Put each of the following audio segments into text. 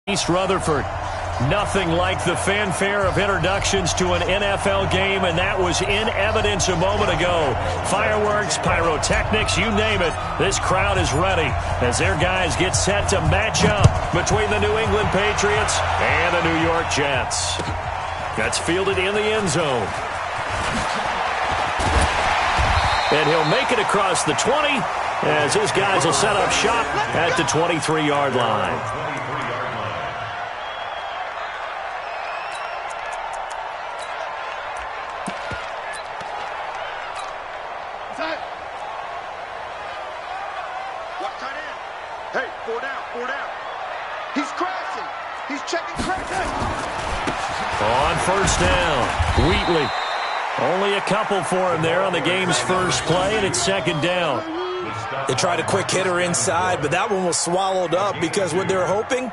East Rutherford. Nothing like the fanfare of introductions to an NFL game, and that was in evidence a moment ago. Fireworks, pyrotechnics, you name it. This crowd is ready as their guys get set to match up between the New England Patriots and the New York Jets. That's fielded in the end zone. And he'll make it across the 20 as his guys will set up shop at the 23-yard line. On first down, Wheatley. Only a couple for him there on the game's first play, and it's second down. They tried a quick hitter inside, but that one was swallowed up because what they're hoping,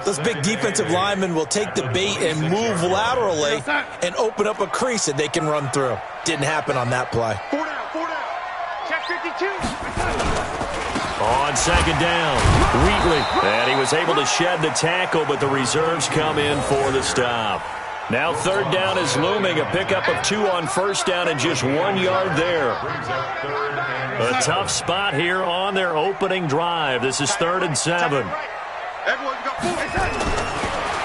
those big defensive linemen will take the bait and move laterally and open up a crease that they can run through. Didn't happen on that play. 4 down. Check 52. On second down, Wheatley. And he was able to shed the tackle, but the reserves come in for the stop. Now third down is looming, a pickup of 2 on first down and just 1 yard there. A tough spot here on their opening drive. This is 3rd and 7.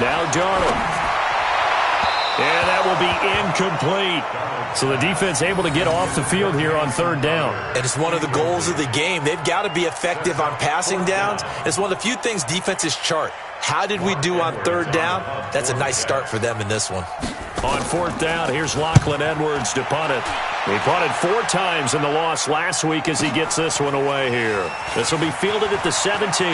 Now Darnold. And that will be incomplete. So the defense able to get off the field here on 3rd down. And it's one of the goals of the game. They've got to be effective on passing downs. It's one of the few things defenses chart. How did we do on 3rd down? That's a nice start for them in this one. On 4th down, here's Lachlan Edwards to punt it. He punted 4 times in the loss last week as he gets this one away here. This will be fielded at the 17.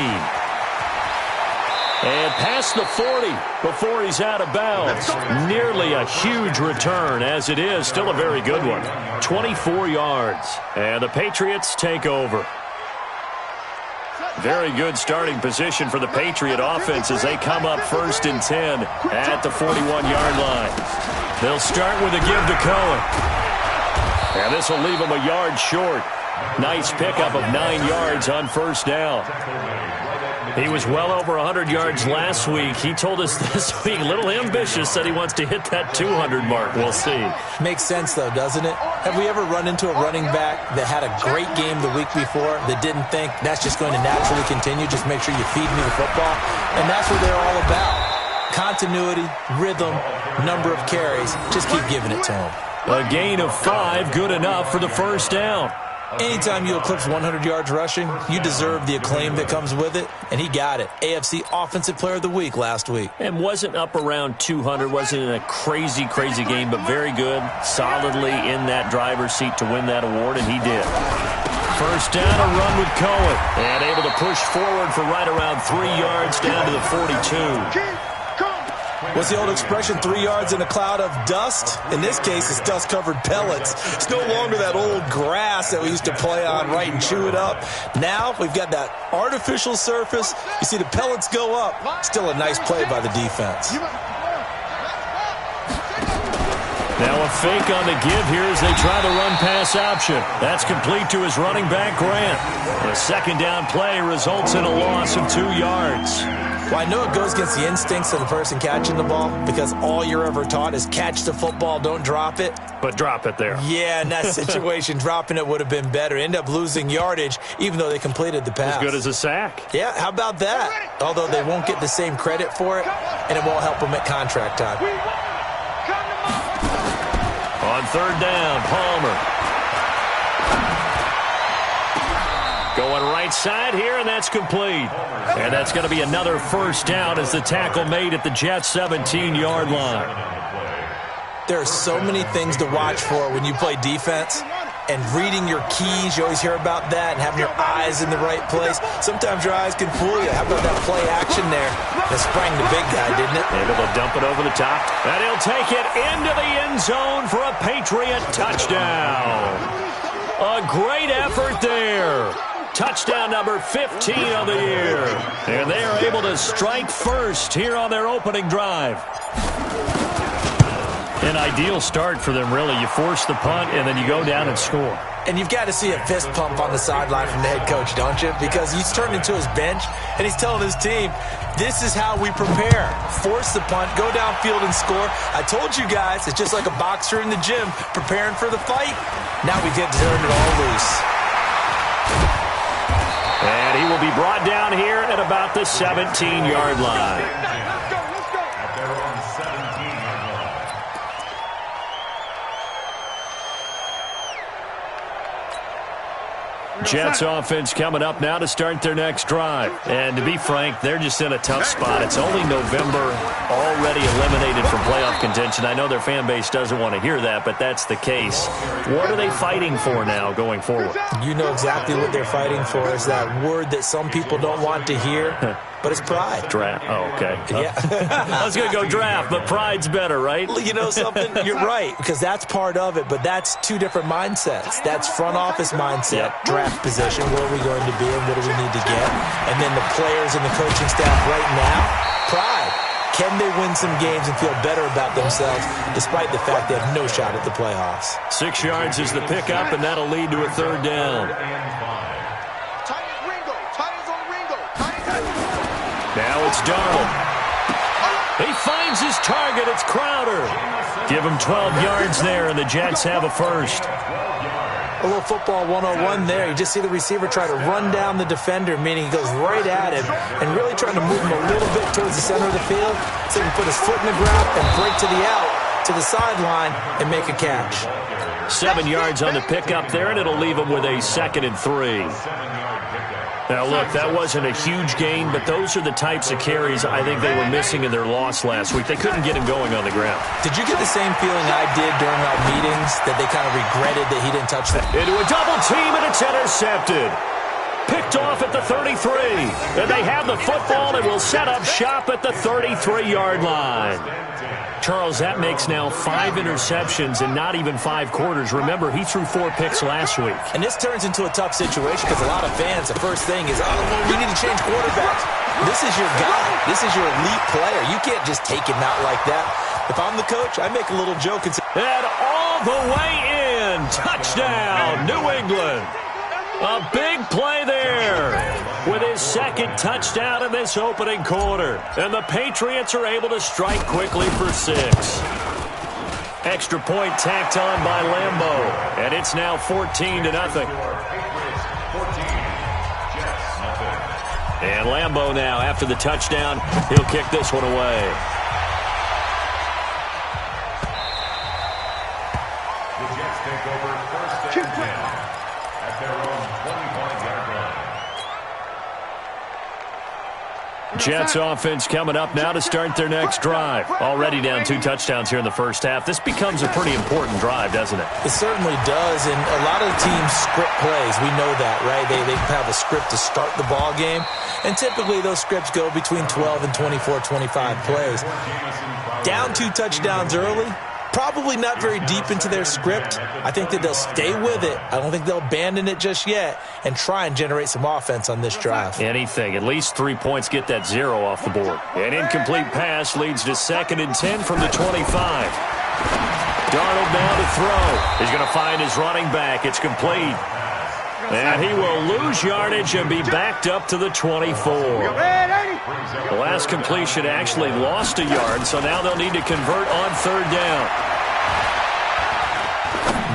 And past the 40 before he's out of bounds. Nearly a huge return, as it is. Still a very good one. 24 yards. And the Patriots take over. Very good starting position for the Patriot offense as they come up 1st and 10 at the 41-yard line. They'll start with a give to Cohen. And this will leave them a yard short. Nice pickup of 9 yards on first down. He was well over 100 yards last week. He told us this week, a little ambitious, said he wants to hit that 200 mark. We'll see. Makes sense, though, doesn't it? Have we ever run into a running back that had a great game the week before that didn't think that's just going to naturally continue? Just make sure you feed me the football. And that's what they're all about. Continuity, rhythm, number of carries. Just keep giving it to him. A gain of 5, good enough for the first down. Anytime you eclipse 100 yards rushing, you deserve the acclaim that comes with it, and he got it. AFC Offensive Player of the Week last week. And wasn't up around 200, wasn't in a crazy game, but very good, solidly in that driver's seat to win that award, and he did. First down, a run with Cohen, and able to push forward for right around 3 yards down to the 42. What's the old expression, 3 yards in a cloud of dust? In this case, it's dust-covered pellets. It's no longer that old grass that we used to play on, right, and chew it up. Now we've got that artificial surface. You see the pellets go up. Still a nice play by the defense. Now a fake on the give here as they try the run-pass option. That's complete to his running back, Grant. The second down play results in a loss of 2 yards. Well, I know it goes against the instincts of the person catching the ball because all you're ever taught is catch the football, don't drop it. But drop it there. Yeah, in that situation, dropping it would have been better. End up losing yardage, even though they completed the pass. As good as a sack. Yeah, how about that? Although they won't get the same credit for it, and it won't help them at contract time. On 3rd down, Palmer. Going right side here, and that's complete. And that's going to be another first down as the tackle made at the Jets' 17-yard line. There are so many things to watch for when you play defense. And reading your keys, you always hear about that, and having your eyes in the right place. Sometimes your eyes can fool you. How about that play action there? That sprang the big guy, didn't it? Able to dump it over the top. And he'll take it into the end zone for a Patriot touchdown. A great effort there. Touchdown number 15 of the year. And they are able to strike first here on their opening drive. An ideal start for them, really. You force the punt, and then you go down and score. And you've got to see a fist pump on the sideline from the head coach, don't you? Because he's turned into his bench, and he's telling his team, this is how we prepare. Force the punt, go downfield and score. I told you guys, it's just like a boxer in the gym preparing for the fight. Now we get to turn it all loose. And he will be brought down here at about the 17-yard line. Jets offense coming up now to start their next drive. And to be frank, they're just in a tough spot. It's only November, already eliminated from playoff contention. I know their fan base doesn't want to hear that, but that's the case. What are they fighting for now going forward? You know exactly what they're fighting for. Is that word that some people don't want to hear. But it's pride. Draft. Oh, okay. Yeah. I was going to go draft, but pride's better, right? You know something? You're right, because that's part of it, but that's two different mindsets. That's front office mindset, draft position, where are we going to be and what do we need to get? And then the players and the coaching staff right now, pride. Can they win some games and feel better about themselves despite the fact they have no shot at the playoffs? 6 yards is the pickup, and that'll lead to a third down. Now it's Darnold. He finds his target. It's Crowder. Give him 12 yards there, and the Jets have a first. A little football 101 there. You just see the receiver try to run down the defender, meaning he goes right at him and really trying to move him a little bit towards the center of the field so he can put his foot in the ground and break to the out, to the sideline, and make a catch. 7 yards on the pickup there, and it'll leave him with a 2nd and 3. Now, look, that wasn't a huge gain, but those are the types of carries I think they were missing in their loss last week. They couldn't get him going on the ground. Did you get the same feeling I did during our meetings, that they kind of regretted that he didn't touch that? Into a double team, and it's intercepted. Picked off at the 33. And they have the football and will set up shop at the 33-yard line. Charles, that makes now 5 interceptions in not even 5 quarters. Remember, he threw 4 picks last week. And this turns into a tough situation because a lot of fans, the first thing is, oh, well, we need to change quarterbacks. This is your guy. This is your elite player. You can't just take him out like that. If I'm the coach, I make a little joke and say, and all the way in. Touchdown, New England. A big play there with his 2nd touchdown in this opening quarter. And the Patriots are able to strike quickly for 6. Extra point tacked on by Lambeau. And it's now 14-0. And Lambeau now, after the touchdown, he'll kick this one away. The Jets take over 1st and 10 at their own 25-yard line. Jets offense coming up now to start their next drive. Already down 2 touchdowns here in the first half. This becomes a pretty important drive, doesn't it? It certainly does, and a lot of teams script plays. We know that, right? They have a script to start the ball game, and typically those scripts go between 12 and 24, 25 plays. Down 2 touchdowns early, probably not very deep into their script. I think that they'll stay with it. I don't think they'll abandon it just yet and try and generate some offense on this drive. Anything. At least 3 points, get that 0 off the board. An incomplete pass leads to 2nd and 10 from the 25. Darnold now to throw. He's going to find his running back. It's complete. And he will lose yardage and be backed up to the 24. The last completion actually lost a yard, so now they'll need to convert on 3rd down.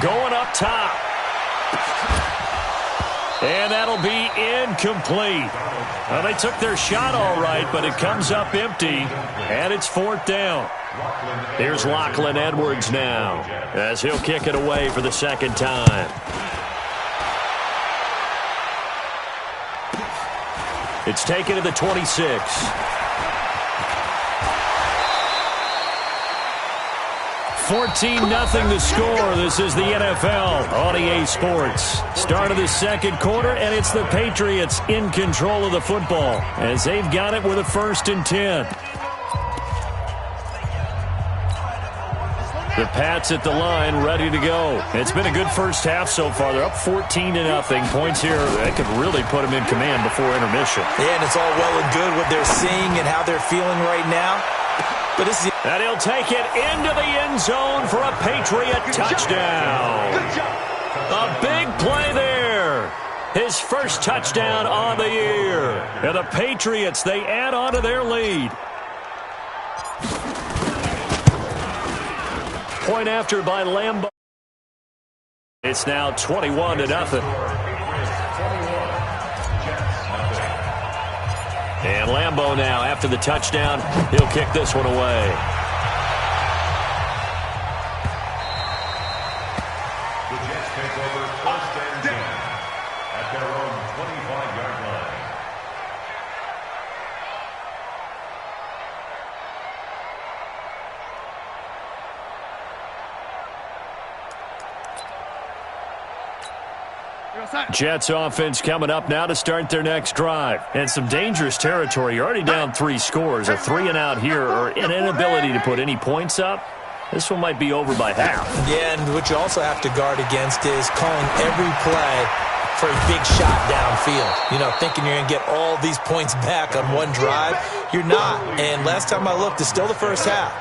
Going up top. And that'll be incomplete. Well, they took their shot all right, but it comes up empty, and it's 4th down. Here's Lachlan Edwards now, as he'll kick it away for the 2nd time. It's taken to the 26. 14-0 the score. This is the NFL on EA Sports. Start of the 2nd quarter, and it's the Patriots in control of the football as they've got it with a 1st and 10. The Pats at the line, ready to go. It's been a good first half so far. They're up 14-0. Points here, that could really put them in command before intermission. Yeah, and it's all well and good what they're seeing and how they're feeling right now. But this is and he'll take it into the end zone for a Patriot touchdown. A big play there. His first touchdown on the year. And the Patriots, they add on to their lead. Point after by Lambeau. It's now 21-0. And Lambeau now, after the touchdown, he'll kick this one away. The Jets take over first and 10 at their own 25-yard line. Jets offense coming up now to start their next drive. And some dangerous territory. You're already down 3 scores. A 3-and-out here or an inability to put any points up. This one might be over by half. Yeah, and what you also have to guard against is calling every play for a big shot downfield. You know, thinking you're going to get all these points back on one drive. You're not. And last time I looked, it's still the first half.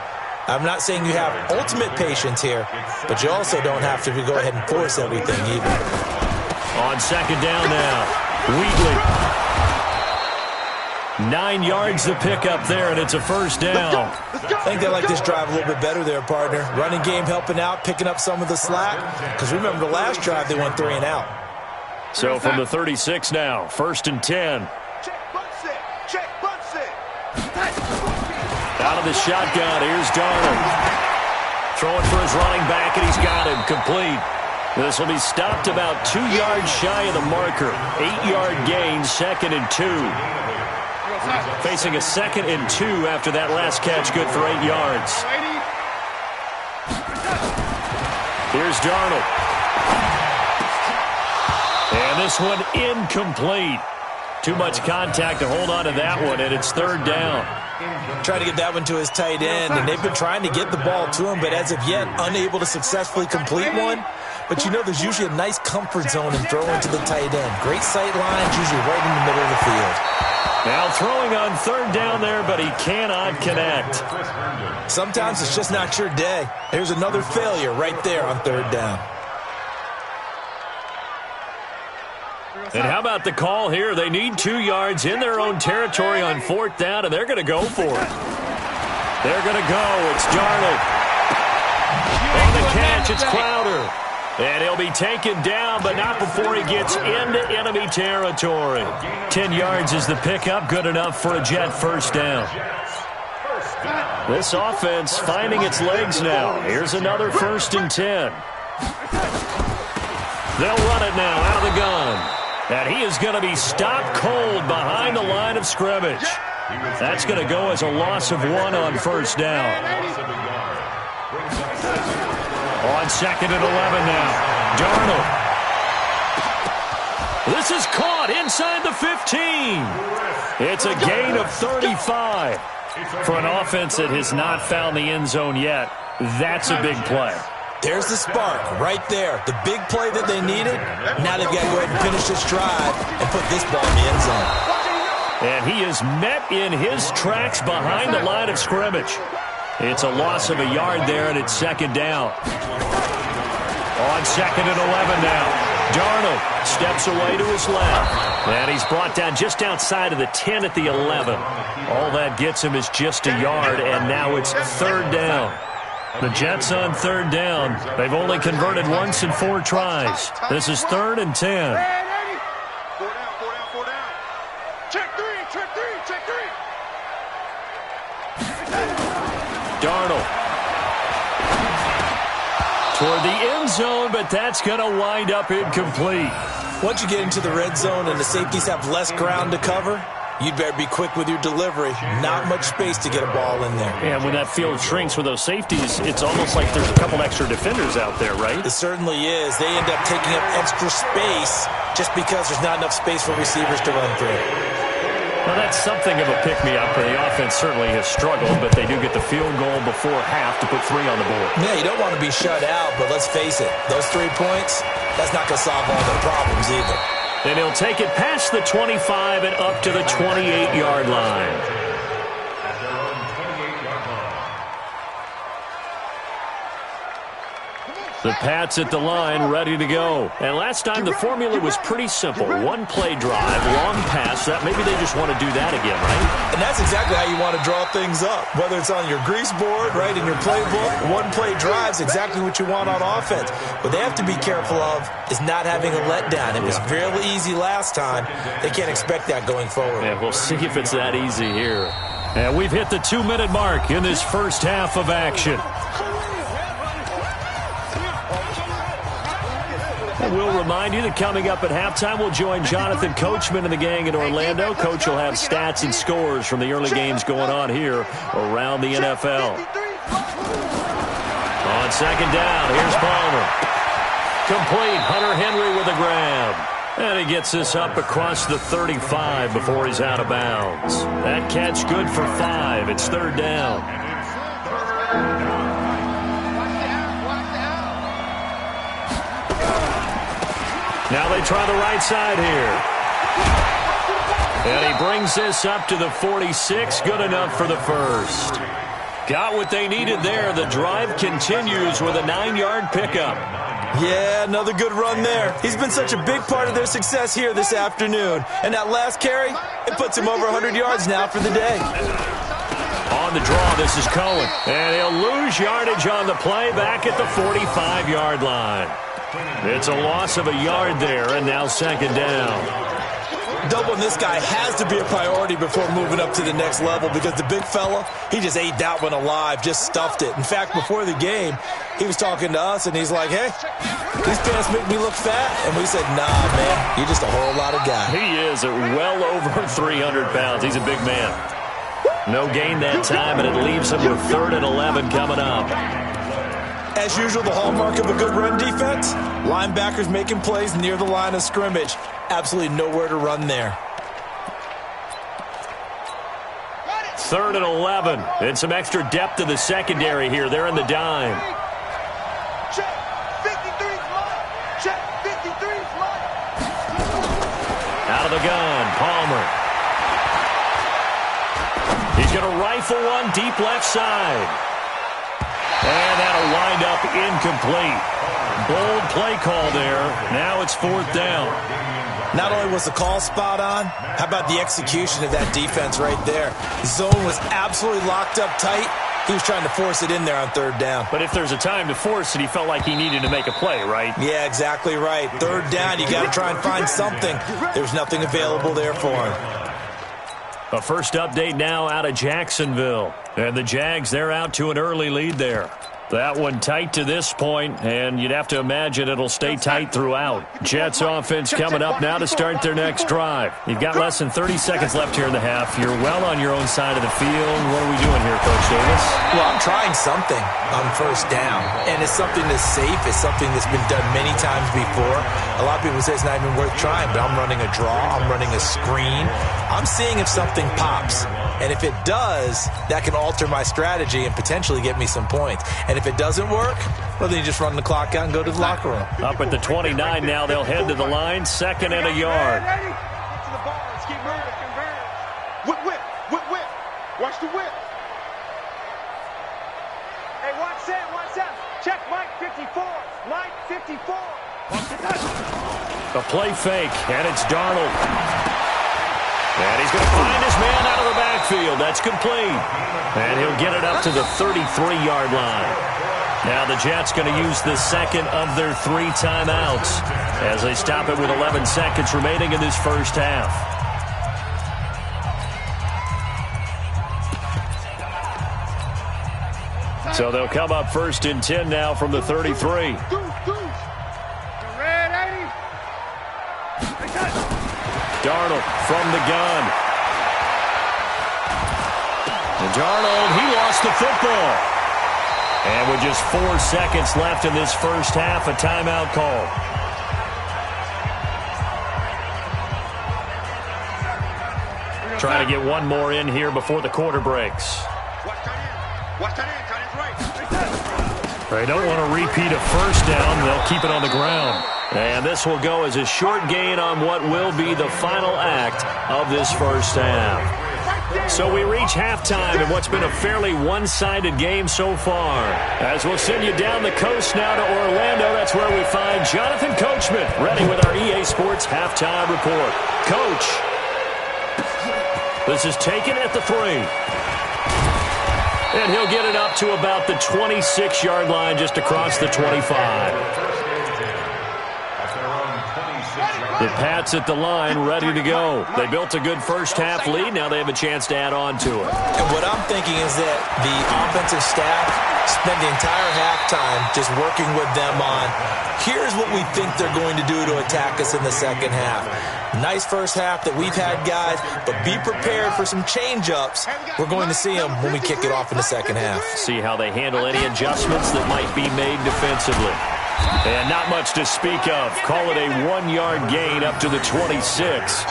I'm not saying you have ultimate patience here, but you also don't have to go ahead and force everything either. On second down now, Wheatley. 9 yards to pick up there, and it's a first down. I think they like this drive a little bit better there, partner. Running game helping out, picking up some of the slack. Because remember, the last drive, they went 3-and-out. So from the 36 now, first and 10. Out of the shotgun, here's Darnold. Throwing for his running back, and he's got him complete. This will be stopped about 2 yards shy of the marker. 8-yard gain, second and 2. Facing a second and 2 after that last catch, good for 8 yards. Here's Darnold. And this one incomplete. Too much contact to hold on to that one, and it's third down. Trying to get that one to his tight end, and they've been trying to get the ball to him, but as of yet, unable to successfully complete one. But you know there's usually a nice comfort zone in throwing to the tight end. Great sight lines, usually right in the middle of the field. Now throwing on third down there, but he cannot connect. Sometimes it's just not your day. Here's another failure right there on third down. And how about the call here? They need 2 yards in their own territory on fourth down, and they're going to go for it. They're going to go. It's Darnold. On the catch, it's Crowder. And he'll be taken down, but not before he gets into enemy territory. 10 yards is the pickup, good enough for a Jet first down. This offense finding its legs now. Here's another first and 10. They'll run it now out of the gun. And he is going to be stopped cold behind the line of scrimmage. That's going to go as a loss of 1 on first down. On second and 11 now. Darnold. This is caught inside the 15. It's a gain of 35. For an offense that has not found the end zone yet, that's a big play. There's the spark right there. The big play that they needed. Now they've got to go ahead and finish this drive and put this ball in the end zone. And he is met in his tracks behind the line of scrimmage. It's a loss of a yard there, and it's second down. On second and 11 now. Darnold steps away to his left. And he's brought down just outside of the 10 at the 11. All that gets him is just a yard, and now it's third down. The Jets on third down. They've only converted once in 4 tries. This is third and 10. 4 down, 4 down. Check three. Darnold. Toward the end zone, but that's going to wind up incomplete. Once you get into the red zone and the safeties have less ground to cover, you'd better be quick with your delivery. Not much space to get a ball in there. And when that field shrinks with those safeties, it's almost like there's a couple extra defenders out there, right? It certainly is. They end up taking up extra space just because there's not enough space for receivers to run through. Well, that's something of a pick-me-up. The offense certainly has struggled, but they do get the field goal before half to put 3 on the board. Yeah, you don't want to be shut out, but let's face it. Those 3 points, that's not going to solve all their problems either. And he'll take it past the 25 and up to the 28-yard line. The Pats at the line, ready to go. And last time, the formula was pretty simple. One play drive, long pass. That maybe they just want to do that again, right? And that's exactly how you want to draw things up. Whether it's on your grease board, right, in your playbook, one play drive's exactly what you want on offense. What they have to be careful of is not having a letdown. It was fairly easy last time. They can't expect that going forward. Yeah, we'll see if it's that easy here. And we've hit the 2-minute mark in this first half of action. And we'll remind you that coming up at halftime, we'll join Jonathan Coachman and the gang in Orlando. Coach will have stats and scores from the early games going on here around the NFL. On second down, here's Palmer. Complete, Hunter Henry with a grab. And he gets this up across the 35 before he's out of bounds. That catch good for 5. It's third down. Now they try the right side here. And he brings this up to the 46. Good enough for the first. Got what they needed there. The drive continues with a 9-yard pickup. Yeah, another good run there. He's been such a big part of their success here this afternoon. And that last carry, it puts him over 100 yards now for the day. On the draw, this is Cohen. And he'll lose yardage on the play back at the 45-yard line. It's a loss of a yard there, and now second down. Doubling this guy has to be a priority before moving up to the next level because the big fella, he just ate that one alive, just stuffed it. In fact, before the game, he was talking to us, and he's like, hey, these pants make me look fat. And we said, nah, man, you're just a whole lot of guy. He is at well over 300 pounds. He's a big man. No gain that time, and it leaves him with 3rd and 11 coming up. As usual, the hallmark of a good run defense, linebackers making plays near the line of scrimmage. Absolutely nowhere to run there. 3rd and 11. And some extra depth to the secondary here. They're in the dime. Check. 53's line. Check. 53's line. Out of the gun, Palmer. He's going to rifle one deep left side. And that'll wind up incomplete. Bold play call there. Now it's 4th down. Not only was the call spot on, how about the execution of that defense right there? The zone was absolutely locked up tight. He was trying to force it in there on 3rd down. But if there's a time to force it, he felt like he needed to make a play, right? Yeah, exactly right. 3rd down, you got to try and find something. There's nothing available there for him. A first update now out of Jacksonville. And the Jags, they're out to an early lead there. That one tight to this point, and you'd have to imagine it'll stay tight throughout. Jets offense coming up now to start their next drive. You've got less than 30 seconds left here in the half. You're well on your own side of the field. What are we doing here, Coach Davis? Well, I'm trying something on 1st down, and it's something that's safe. It's something that's been done many times before. A lot of people say it's not even worth trying, but I'm running a draw. I'm running a screen. I'm seeing if something pops. And if it does, that can alter my strategy and potentially get me some points. And if it doesn't work, well, then you just run the clock out and go to the locker room. Up at the 29 now, they'll head to the line. 2nd and a yard. Get to the ball. Let's keep moving. Whip, whip, whip, whip. Watch the whip. Hey, watch that, watch that. Check Mike 54. Mike 54. A play fake, and it's Darnold. And he's going to find his man out of the backfield. That's complete. And he'll get it up to the 33-yard line. Now the Jets going to use the 2nd of their 3 timeouts as they stop it with 11 seconds remaining in this first half. So they'll come up 1st and 10 now from the 33. Darnold from the gun. And Darnold, he lost the football. And with just 4 seconds left in this first half, a timeout call. Trying to get one more in here before the quarter breaks. They don't want to repeat a first down. They'll keep it on the ground. And this will go as a short gain on what will be the final act of this first half. So we reach halftime in what's been a fairly one-sided game so far. As we'll send you down the coast now to Orlando, that's where we find Jonathan Coachman, ready with our EA Sports halftime report. Coach, this is taken at the 3. And he'll get it up to about the 26-yard line, just across the 25. The Pats at the line, ready to go. They built a good first-half lead. Now they have a chance to add on to it. And what I'm thinking is that the offensive staff spent the entire halftime just working with them on, here's what we think they're going to do to attack us in the second half. Nice first half that we've had, guys, but be prepared for some change-ups. We're going to see them when we kick it off in the second half. See how they handle any adjustments that might be made defensively. And not much to speak of. Call it a 1-yard gain up to the 26.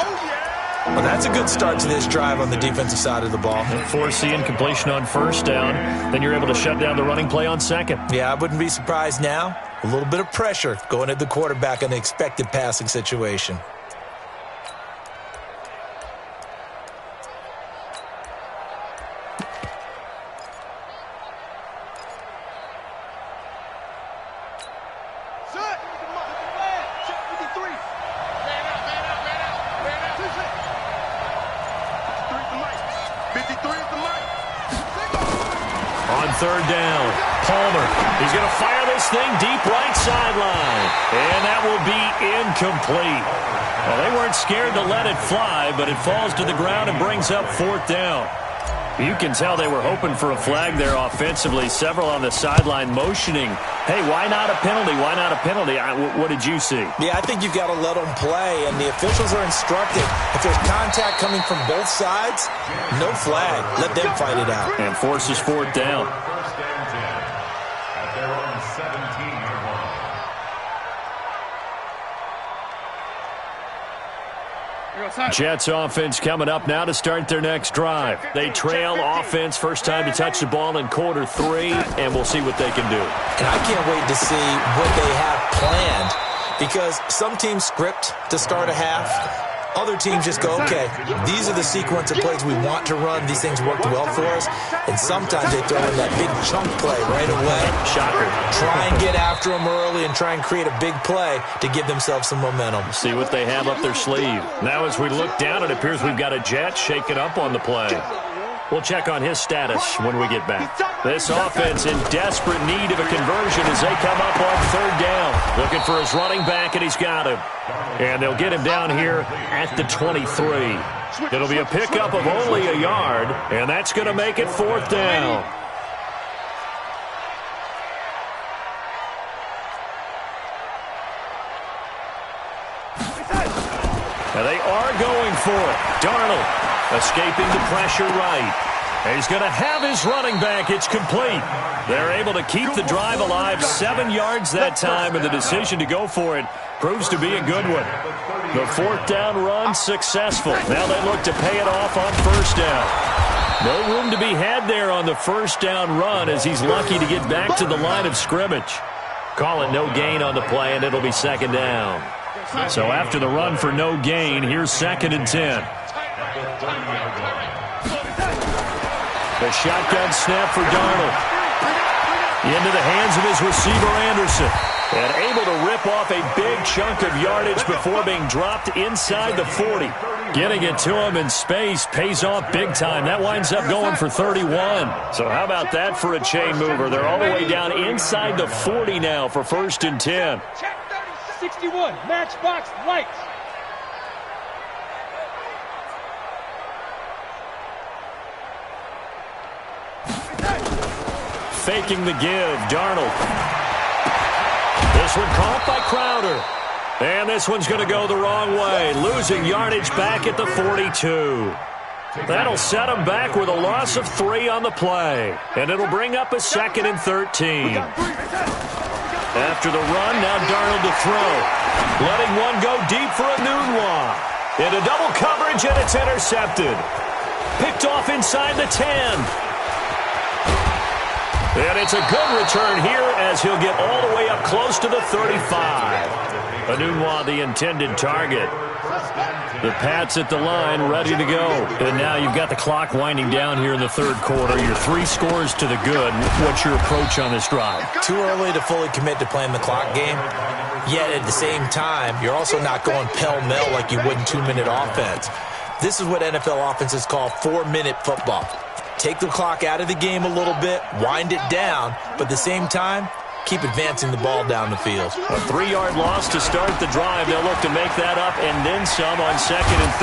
Well, that's a good start to this drive on the defensive side of the ball. Forcing completion on first down. Then you're able to shut down the running play on second. Yeah, I wouldn't be surprised now. A little bit of pressure going at the quarterback in the expected passing situation. Third down. Palmer. He's going to fire this thing deep right sideline. And that will be incomplete. Well, they weren't scared to let it fly, but it falls to the ground and brings up fourth down. You can tell they were hoping for a flag there offensively. Several on the sideline motioning, hey, why not a penalty? Why not a penalty? What did you see? Yeah, I think you've got to let them play, and the officials are instructed. If there's contact coming from both sides, no flag. Let them fight it out. And forces fourth down. First and 10 at their own 17-yard line. Jets offense coming up now to start their next drive. They trail offense, first time to touch the ball in quarter 3, and we'll see what they can do. And I can't wait to see what they have planned, because some teams script to start a half. Other teams just go, okay, these are the sequence of plays we want to run. These things worked well for us. And sometimes they throw in that big chunk play right away. Shocker. Try and get after them early and try and create a big play to give themselves some momentum. See what they have up their sleeve. Now as we look down, it appears we've got a Jet shaking up on the play. We'll check on his status when we get back. This offense in desperate need of a conversion as they come up on third down. Looking for his running back, and he's got him. And they'll get him down here at the 23. It'll be a pickup of only a yard, and that's going to make it fourth down. Now they are going for it. Darnold escaping the pressure right. He's going to have his running back. It's complete. They're able to keep the drive alive. 7 yards that time, and the decision to go for it proves to be a good one. The fourth down run successful. Now they look to pay it off on first down. No room to be had there on the first down run as he's lucky to get back to the line of scrimmage. Call it no gain on the play, and it'll be second down. So after the run for no gain, here's second and 10. The shotgun snap for Darnold. Into the hands of his receiver, Anderson. And able to rip off a big chunk of yardage before being dropped inside the 40. Getting it to him in space pays off big time. That winds up going for 31. So how about that for a chain mover? They're all the way down inside the 40 now for first and 10. 61, matchbox lights. Faking the give, Darnold. This one caught by Crowder. And this one's going to go the wrong way, losing yardage back at the 42. That'll set him back with a loss of 3 on the play. And it'll bring up a second and 13. After the run, now Darnold to throw. Letting one go deep for Enunwa. Into double coverage, and it's intercepted. Picked off inside the 10. And it's a good return here as he'll get all the way up close to the 35. Enunwa, the intended target. The Pats at the line, ready to go. And now you've got the clock winding down here in the third quarter. You're 3 scores to the good. What's your approach on this drive? Too early to fully commit to playing the clock game. Yet at the same time, you're also not going pell-mell like you would in 2-minute offense. This is what NFL offenses call 4-minute football. Take the clock out of the game a little bit, wind it down, but at the same time, keep advancing the ball down the field. A 3-yard loss to start the drive. They'll look to make that up and then some on 2nd and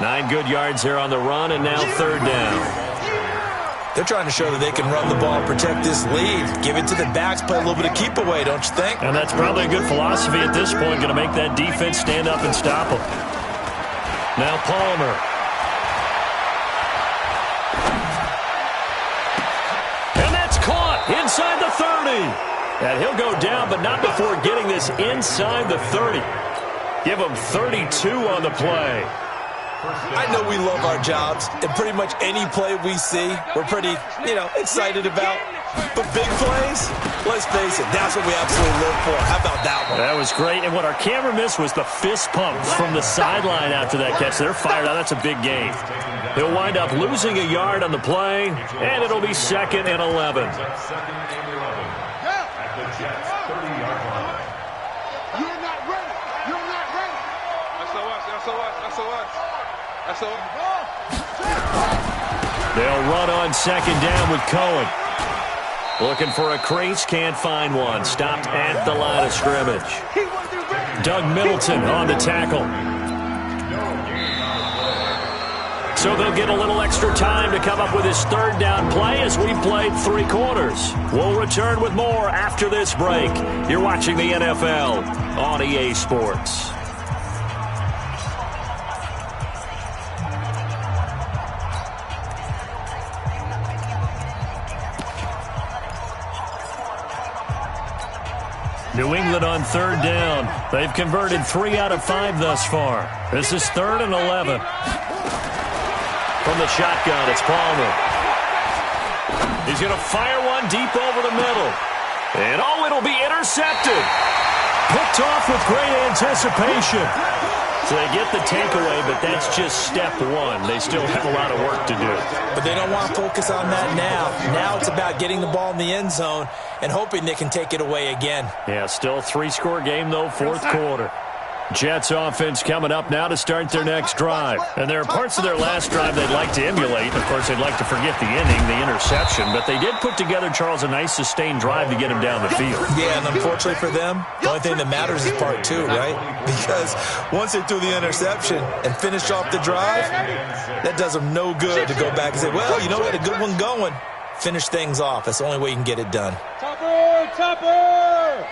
13. 9 good yards here on the run, and now 3rd down. They're trying to show that they can run the ball, protect this lead, give it to the backs, play a little bit of keep away, don't you think? And that's probably a good philosophy at this point, going to make that defense stand up and stop them. Now Palmer. And that's caught inside the 30. And he'll go down, but not before getting this inside the 30. Give him 32 on the play. I know we love our jobs, and pretty much any play we see, we're pretty, excited about. But big plays, let's face it, that's what we absolutely live for. How about that one? That was great, and what our camera missed was the fist pump from the sideline after that catch. They're fired out. That's a big gain. He'll wind up losing a yard on the play, and it'll be 2nd and 11. They'll run on 2nd down with Cohen. Looking for a crease, can't find one. Stopped at the line of scrimmage. Doug Middleton on the tackle. So they'll get a little extra time to come up with his 3rd down play as we've played 3 quarters. We'll return with more after this break. You're watching the NFL on EA Sports. New England on 3rd down. They've converted 3 out of 5 thus far. This is 3rd and 11. From the shotgun, it's Palmer. He's going to fire one deep over the middle. And it'll be intercepted. Picked off with great anticipation. So they get the takeaway, but that's just step 1. They still have a lot of work to do. But they don't want to focus on that now. Now it's about getting the ball in the end zone and hoping they can take it away again. Yeah, still a 3-score game, though, 4th quarter. Jets offense coming up now to start their next drive. And there are parts of their last drive they'd like to emulate. Of course, they'd like to forget the inning, the interception. But they did put together, Charles, a nice sustained drive to get him down the field. Yeah, and unfortunately for them, the only thing that matters is part 2, right? Because once they threw the interception and finished off the drive, that does them no good to go back and say, well, we had a good one going. Finish things off. That's the only way you can get it done. Topper! Topper!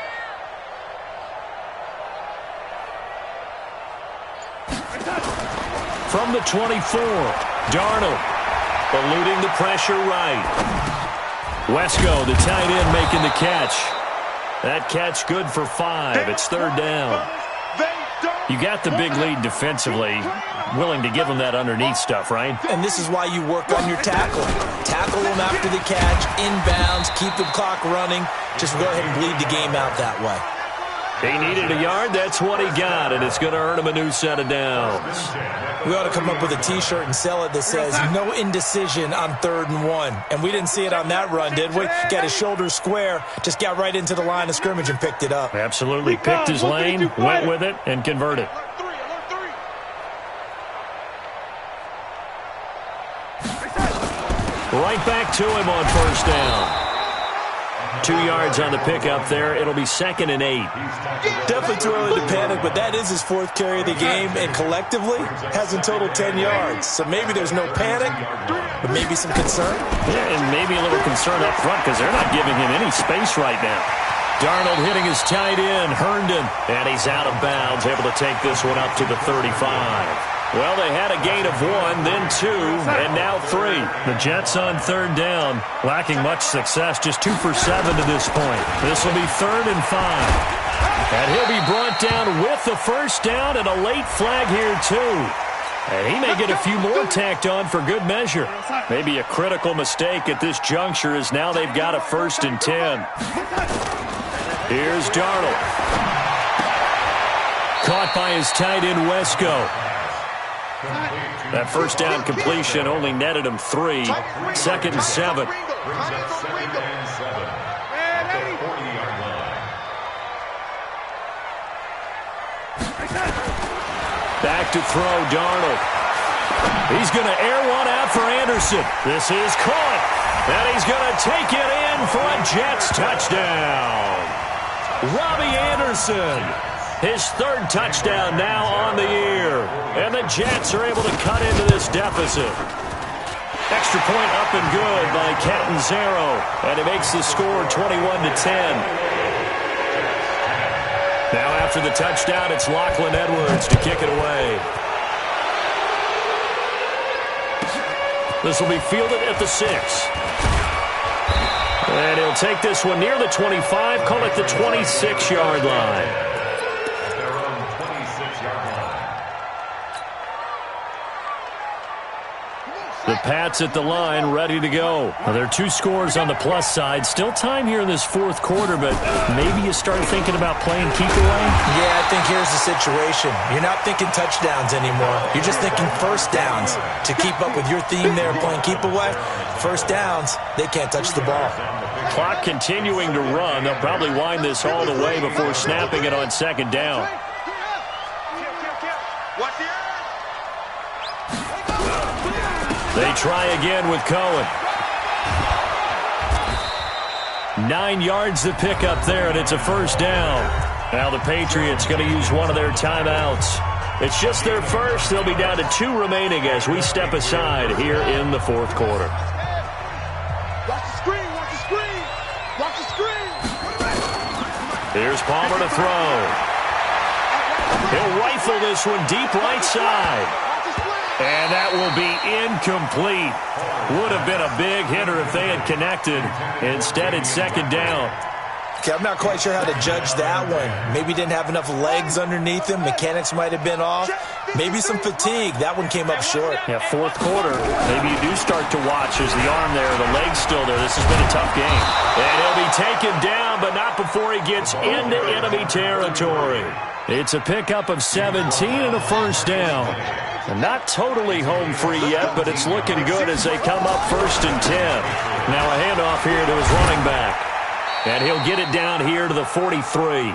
From the 24, Darnold eluding the pressure right. Wesco, the tight end, making the catch. That catch good for 5. It's 3rd down. You got the big lead defensively. Willing to give them that underneath stuff, right? And this is why you work on your tackling. Tackle them after the catch, inbounds, keep the clock running. Just go ahead and bleed the game out that way. He needed a yard. That's what he got, and it's going to earn him a new set of downs. We ought to come up with a T-shirt and sell it that says, no indecision on 3rd and 1. And we didn't see it on that run, did we? Got his shoulders square, just got right into the line of scrimmage and picked it up. Absolutely. Picked his lane, went with it, and converted. Right back to him on 1st down. 2 yards on the pickup there. It'll be 2nd and 8. Definitely too early to panic, but that is his 4th carry of the game, and collectively has in total 10 yards. So maybe there's no panic, but maybe some concern. Yeah, and maybe a little concern up front because they're not giving him any space right now. Darnold hitting his tight end, Herndon, and he's out of bounds, able to take this one up to the 35. Well, they had a gain of 1, then 2, and now 3. The Jets on 3rd down, lacking much success, just 2 for 7 to this point. This will be 3rd and 5. And he'll be brought down with the 1st down and a late flag here, too. And he may get a few more tacked on for good measure. Maybe a critical mistake at this juncture as now they've got a 1st and 10. Here's Darnold. Caught by his tight end, Wesco. That first down completion only netted him 3. 2nd and 7. Brings up 2nd and 7 at the 40-yard line. Back to throw, Darnold. He's going to air one out for Anderson. This is caught, and he's going to take it in for a Jets touchdown. Robbie Anderson, his 3rd touchdown now on the year, and the Jets are able to cut into this deficit. Extra point up and good by Catanzaro, and it makes the score 21-10. Now after the touchdown, it's Lachlan Edwards to kick it away. This will be fielded at the 6. And he'll take this one near the 25, call it the 26-yard line. At their own 26-yard line. The Pats at the line, ready to go. Well, there are 2 scores on the plus side. Still time here in this 4th quarter, but maybe you start thinking about playing keep away? Yeah, I think here's the situation. You're not thinking touchdowns anymore. You're just thinking first downs. To keep up with your theme there, playing keep away, first downs, they can't touch the ball. Clock continuing to run. They'll probably wind this all the way before snapping it on 2nd down. They try again with Cohen. 9 yards to pick up there, and it's a first down. Now the Patriots going to use one of their timeouts. It's just their first. They'll be down to 2 remaining as we step aside here in the 4th quarter. Watch the screen, watch the screen, watch the screen. Here's Palmer to throw. He'll rifle this one deep right side. And that will be incomplete. Would have been a big hitter if they had connected. Instead, it's 2nd down. Okay, I'm not quite sure how to judge that one. Maybe didn't have enough legs underneath him. Mechanics might have been off. Maybe some fatigue. That one came up short. Yeah, 4th quarter. Maybe you do start to watch as the arm there, the leg's still there. This has been a tough game. And he'll be taken down, but not before he gets into enemy territory. It's a pickup of 17 and a first down. And not totally home free yet, but it's looking good as they come up 1st and 10. Now a handoff here to his running back. And he'll get it down here to the 43.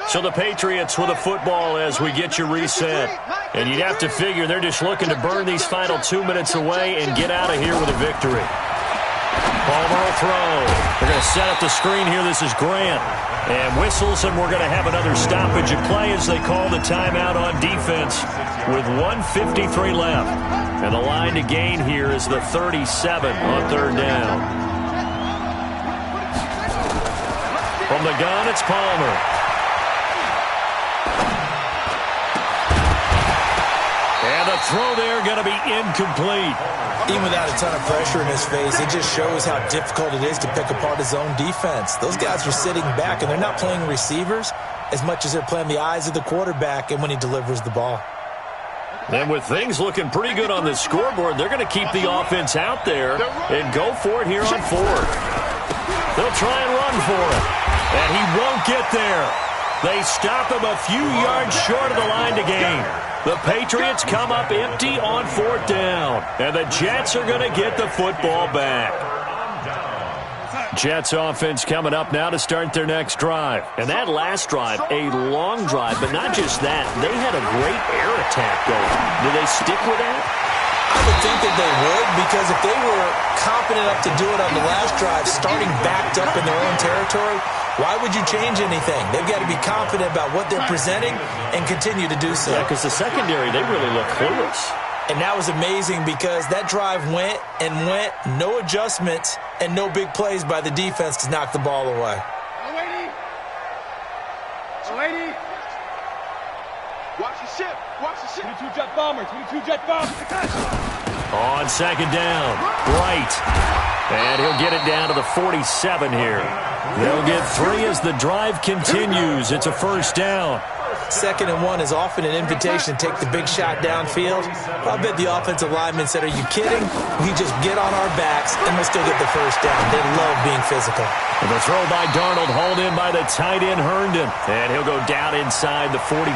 So the Patriots with a football as we get you reset. And you'd have to figure they're just looking to burn these final 2 minutes away and get out of here with a victory. Palmer will throw. They're going to set up the screen here. This is Grant. And whistles, and we're going to have another stoppage of play as they call the timeout on defense with 1:53 left. And the line to gain here is the 37 on 3rd down. From the gun, it's Palmer. And the throw there going to be incomplete. Even without a ton of pressure in his face, it just shows how difficult it is to pick apart his own defense. Those guys are sitting back, and they're not playing receivers as much as they're playing the eyes of the quarterback and when he delivers the ball. And with things looking pretty good on the scoreboard, they're going to keep the offense out there and go for it here on 4th. They'll try and run for it, and he won't get there. They stop him a few yards short of the line to gain. The Patriots come up empty on 4th down, and the Jets are going to get the football back. Jets offense coming up now to start their next drive. And that last drive, a long drive, but not just that. They had a great air attack going. Do they stick with that? I would think that they would, because if they were confident enough to do it on the last drive, starting backed up in their own territory, why would you change anything? They've got to be confident about what they're presenting and continue to do so. Yeah, because the secondary, they really look clueless. And that was amazing because that drive went and went, no adjustments and no big plays by the defense to knock the ball away. Watch the ship. Watch the ship. 22 jet bomber. 22 jet bomber. On 2nd down, Bright. And he'll get it down to the 47 here. They'll get 3 as the drive continues. It's a first down. 2nd and 1 is often an invitation to take the big shot downfield. I bet the offensive lineman said, are you kidding? We just get on our backs, and we'll still get the first down. They love being physical. And the throw by Darnold, hauled in by the tight end Herndon. And he'll go down inside the 45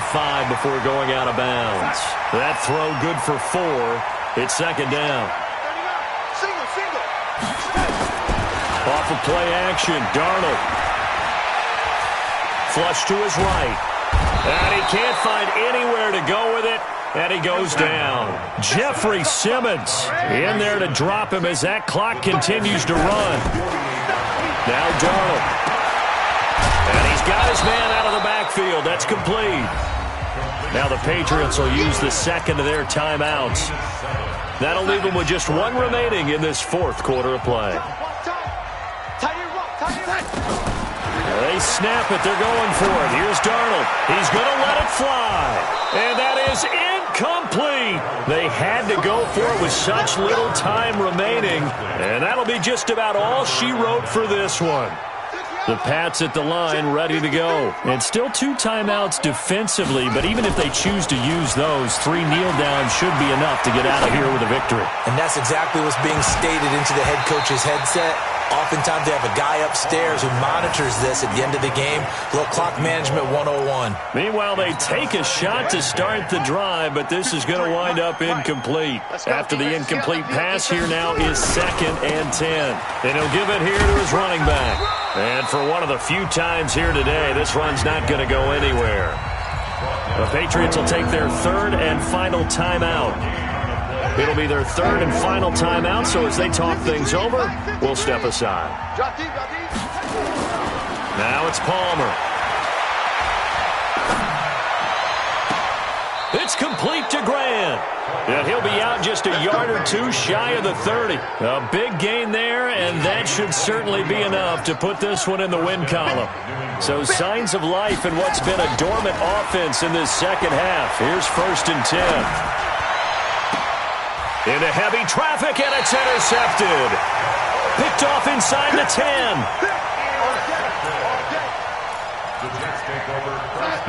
before going out of bounds. That throw good for 4. It's 2nd down. Single. Off of play action, Darnold. Flush to his right. And he can't find anywhere to go with it. And he goes down. Jeffrey Simmons in there to drop him as that clock continues to run. Now Darnold. And he's got his man out of the backfield. That's complete. Now the Patriots will use the 2nd of their timeouts. That'll leave them with just 1 remaining in this 4th quarter of play. They snap it. They're going for it. Here's Darnold. He's going to let it fly. And that is incomplete. They had to go for it with such little time remaining. And that'll be just about all she wrote for this one. The Pats at the line ready to go. And still 2 timeouts defensively, but even if they choose to use those, 3 kneel downs should be enough to get out of here with a victory. And that's exactly what's being stated into the head coach's headset. Oftentimes they have a guy upstairs who monitors this at the end of the game. A little clock management 101. Meanwhile, they take a shot to start the drive, but this is going to wind up incomplete. After the incomplete pass, here now is 2nd and 10. And he'll give it here to his running back. And for one of the few times here today, this run's not going to go anywhere. The Patriots will take their 3rd and final timeout. It'll be their 3rd and final timeout, so as they talk things over, we'll step aside. Now it's Palmer. It's complete to Grant. And he'll be out just a yard or 2 shy of the 30. A big gain there, and that should certainly be enough to put this one in the win column. So signs of life in what's been a dormant offense in this 2nd half. Here's 1st and 10. Into heavy traffic, and it's intercepted. Picked off inside the 10.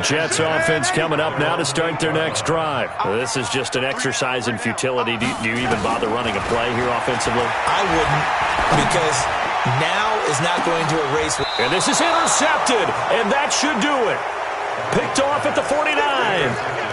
Jets offense coming up now to start their next drive. This is just an exercise in futility. Do you even bother running a play here offensively? I wouldn't, because now is not going to erase. And this is intercepted, and that should do it. Picked off at the 49.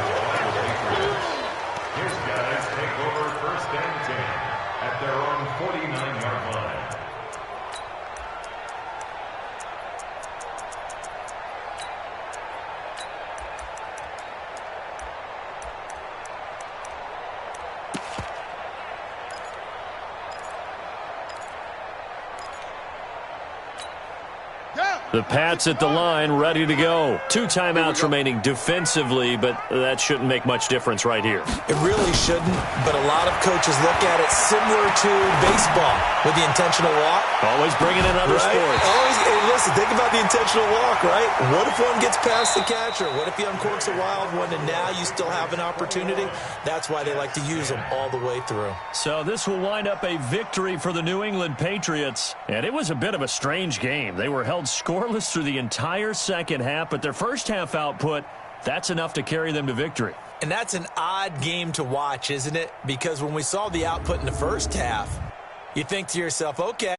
The Pats at the line, ready to go. 2 timeouts remaining defensively, but that shouldn't make much difference right here. It really shouldn't, but a lot of coaches look at it similar to baseball with the intentional walk. Always bringing in other sports. Always, hey, listen, think about the intentional walk, right? What if one gets past the catcher? What if he uncorks a wild one and now you still have an opportunity? That's why they like to use them all the way through. So this will wind up a victory for the New England Patriots. And it was a bit of a strange game. They were held scoreless through the entire 2nd half, but their first half output, that's enough to carry them to victory. And that's an odd game to watch, isn't it? Because when we saw the output in the first half, you think to yourself, okay,